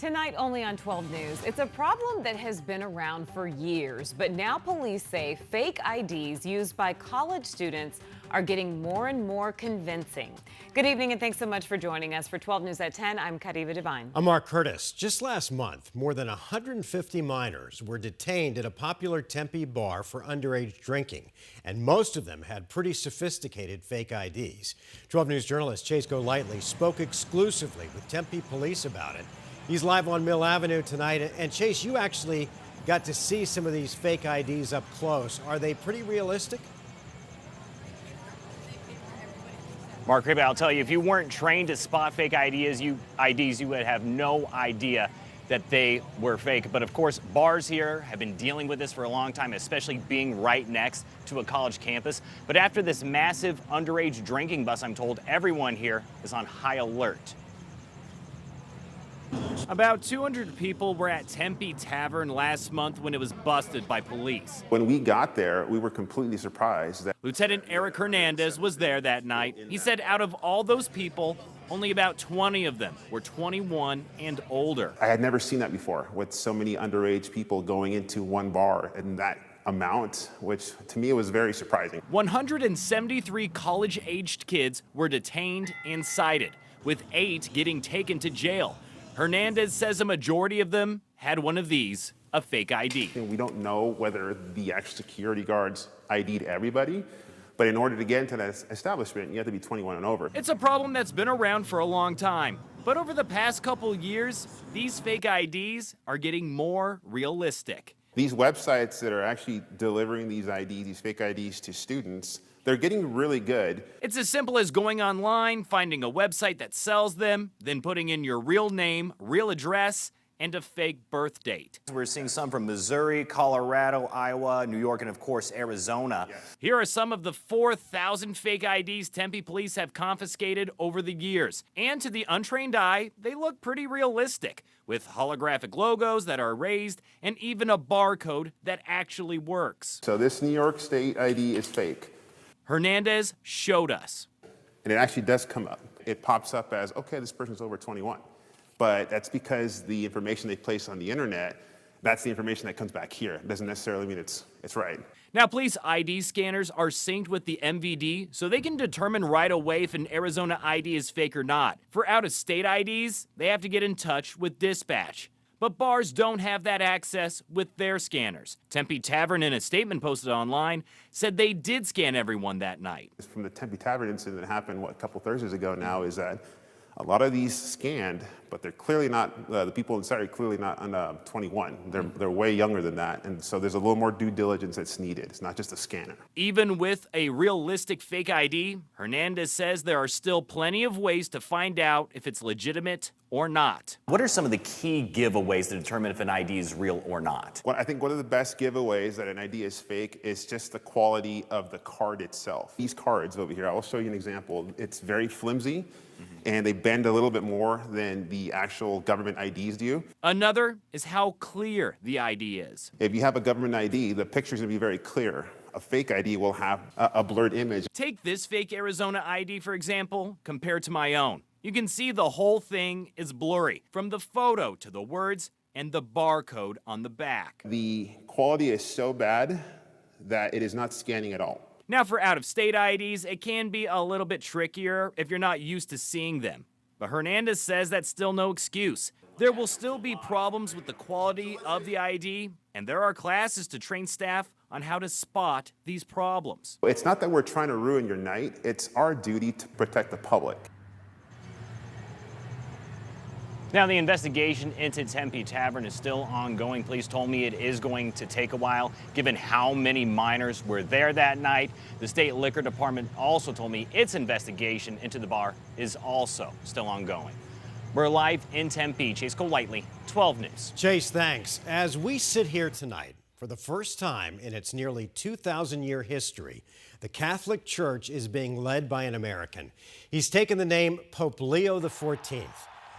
Tonight only on 12 News, it's a problem that has been around for years, but now police say fake IDs used by college students are getting more and more convincing. Good evening and thanks so much for joining us. For 12 News at 10, I'm Kadiva Devine. I'm Mark Curtis. Just last month, more than 150 minors were detained at a popular Tempe bar for underage drinking, and most of them had pretty sophisticated fake IDs. 12 News journalist Chase Golightly spoke exclusively with Tempe police about it. He's live on Mill Avenue tonight. And Chase, you actually got to see some of these fake IDs up close. Are they pretty realistic? Mark Ribby, I'll tell you, if you weren't trained to spot fake IDs, you would have no idea that they were fake. But of course, bars here have been dealing with this for a long time, especially being right next to a college campus. But after this massive underage drinking bust, I'm told everyone here is on high alert. About 200 people were at Tempe Tavern last month when it was busted by police. When we got there, we were completely surprised that Lieutenant Eric Hernandez was there that night. He said out of all those people, only about 20 of them were 21 and older. I had never seen that before, with so many underage people going into one bar and that amount, which to me was very surprising. 173 college-aged kids were detained and cited, with 8 getting taken to jail. Hernandez says a majority of them had one of these, a fake ID. We don't know whether the actual security guards ID'd everybody, but in order to get into that establishment, you have to be 21 and over. It's a problem that's been around for a long time, but over the past couple years, these fake IDs are getting more realistic. These websites that are actually delivering these IDs, these fake IDs to students, they're getting really good. It's as simple as going online, finding a website that sells them, then putting in your real name, real address, and a fake birth date. We're seeing some from Missouri, Colorado, Iowa, New York, and of course, Arizona. Yes. Here are some of the 4,000 fake IDs Tempe police have confiscated over the years. And to the untrained eye, they look pretty realistic, with holographic logos that are erased and even a barcode that actually works. So this New York State ID is fake. Hernandez showed us. And it actually does come up. It pops up as, okay, this person's over 21. But that's because the information they place on the internet, that's the information that comes back here. It doesn't necessarily mean it's right. Now, police ID scanners are synced with the MVD, so they can determine right away if an Arizona ID is fake or not. For out-of-state IDs, they have to get in touch with dispatch. But bars don't have that access with their scanners. Tempe Tavern, in a statement posted online, said they did scan everyone that night. From the Tempe Tavern incident that happened, a couple Thursdays ago now, is that a lot of these scanned, but they're clearly not, the people inside are clearly not under 21. They're way younger than that, and so there's a little more due diligence that's needed. It's not just a scanner. Even with a realistic fake ID, Hernandez says there are still plenty of ways to find out if it's legitimate or not. What are some of the key giveaways to determine if an ID is real or not? Well, I think one of the best giveaways that an ID is fake is just the quality of the card itself. These cards over here, I'll show you an example. It's very flimsy, and they bend a little bit more than the actual government IDs do. Another is how clear the ID is. If you have a government ID, the picture's gonna be very clear. A fake ID will have a blurred image. Take this fake Arizona ID, for example, compared to my own. You can see the whole thing is blurry, from the photo to the words and the barcode on the back. The quality is so bad that it is not scanning at all. Now, for out-of-state IDs, it can be a little bit trickier if you're not used to seeing them. But Hernandez says that's still no excuse. There will still be problems with the quality of the ID, and there are classes to train staff on how to spot these problems. It's not that we're trying to ruin your night. It's our duty to protect the public. Now, the investigation into Tempe Tavern is still ongoing. Police told me it is going to take a while, given how many minors were there that night. The state liquor department also told me its investigation into the bar is also still ongoing. We're live in Tempe. Chase Golightly, 12 News. Chase, thanks. As we sit here tonight, for the first time in its nearly 2,000-year history, the Catholic Church is being led by an American. He's taken the name Pope Leo XIV.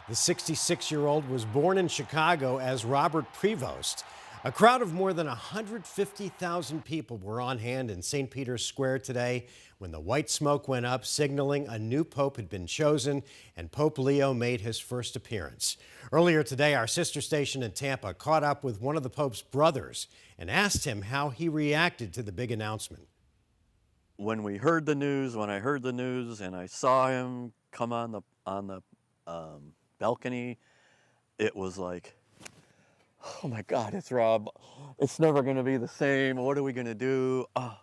The 66-year-old was born in Chicago as Robert Prevost. A crowd of more than 150,000 people were on hand in St. Peter's Square today when the white smoke went up, signaling a new pope had been chosen and Pope Leo made his first appearance. Earlier today, our sister station in Tampa caught up with one of the Pope's brothers and asked him how he reacted to the big announcement. When I heard the news and I saw him come on the balcony, it was like, oh my God, it's Rob. It's never going to be the same. What are we going to do? Oh,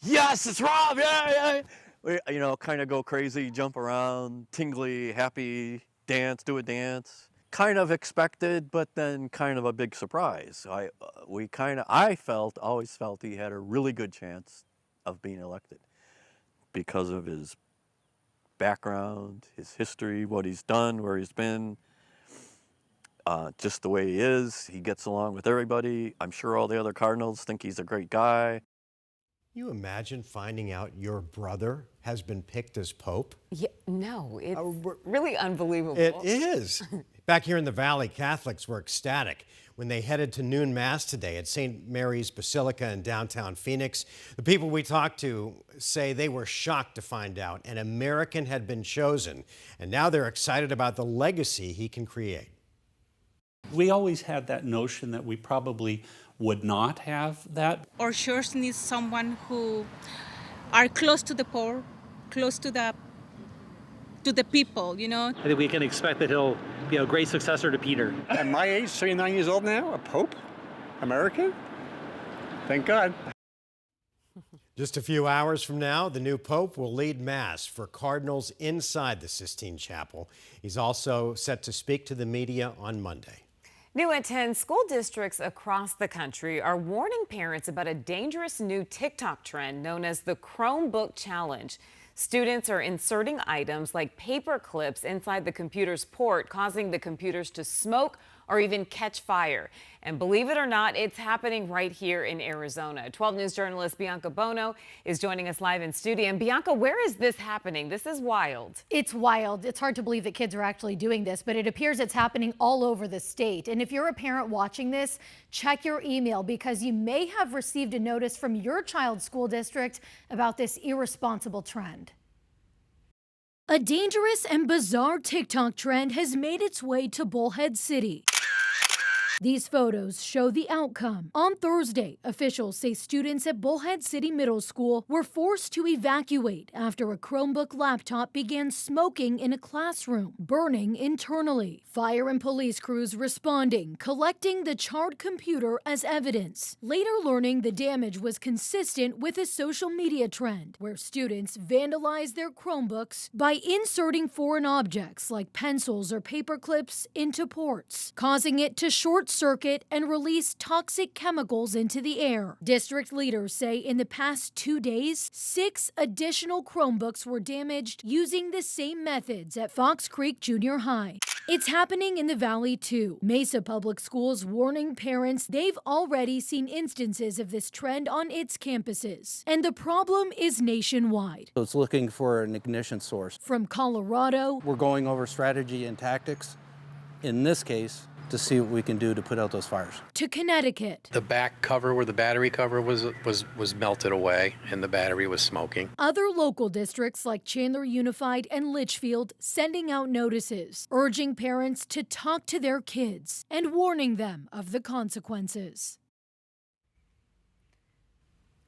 yes, it's Rob. Yeah. We, kind of go crazy, jump around, tingly, happy, dance, do a dance. Kind of expected, but then kind of a big surprise. I always felt he had a really good chance of being elected because of his background, his history, what he's done, where he's been. Just the way he is, he gets along with everybody. I'm sure all the other Cardinals think he's a great guy. You imagine finding out your brother has been picked as Pope? Yeah, no, it's really unbelievable. It is. Back here in the Valley, Catholics were ecstatic when they headed to noon Mass today at St. Mary's Basilica in downtown Phoenix. The people we talked to say they were shocked to find out an American had been chosen, and now they're excited about the legacy he can create. We always had that notion that we probably would not have that. Our church needs someone who are close to the poor, close to the people, I think we can expect that he'll be a great successor to Peter. At my age, 39 years old now, a pope, American? Thank God. Just a few hours from now, the new pope will lead Mass for cardinals inside the Sistine Chapel. He's also set to speak to the media on Monday. New at 10, school districts across the country are warning parents about a dangerous new TikTok trend known as the Chromebook Challenge. Students are inserting items like paper clips inside the computer's port, causing the computers to smoke or even catch fire. And believe it or not, it's happening right here in Arizona. 12 News journalist Bianca Bono is joining us live in studio. And Bianca, where is this happening? This is wild. It's wild. It's hard to believe that kids are actually doing this, but it appears it's happening all over the state. And if you're a parent watching this, check your email because you may have received a notice from your child's school district about this irresponsible trend. A dangerous and bizarre TikTok trend has made its way to Bullhead City. These photos show the outcome. On Thursday, officials say students at Bullhead City Middle School were forced to evacuate after a Chromebook laptop began smoking in a classroom, burning internally. Fire and police crews responding, collecting the charred computer as evidence. Later learning the damage was consistent with a social media trend where students vandalized their Chromebooks by inserting foreign objects like pencils or paper clips into ports, causing it to short circuit and release toxic chemicals into the air. District leaders say in the past 2 days, 6 additional Chromebooks were damaged using the same methods at Fox Creek Junior High. It's happening in the Valley too. Mesa Public Schools warning parents they've already seen instances of this trend on its campuses. And the problem is nationwide. So it's looking for an ignition source. From Colorado, we're going over strategy and tactics. In this case, to see what we can do to put out those fires. To Connecticut. The back cover where the battery cover was melted away and the battery was smoking. Other local districts like Chandler Unified and Litchfield sending out notices, urging parents to talk to their kids and warning them of the consequences.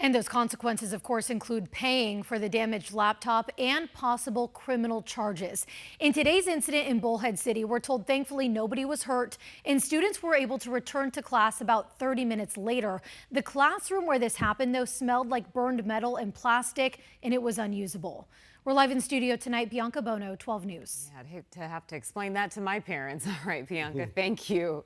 And those consequences, of course, include paying for the damaged laptop and possible criminal charges. In today's incident in Bullhead City, we're told thankfully nobody was hurt and students were able to return to class about 30 minutes later. The classroom where this happened, though, smelled like burned metal and plastic, and it was unusable. We're live in studio tonight. Bianca Bono, 12 News. Yeah, I'd hate to have to explain that to my parents. All right, Bianca, thank you.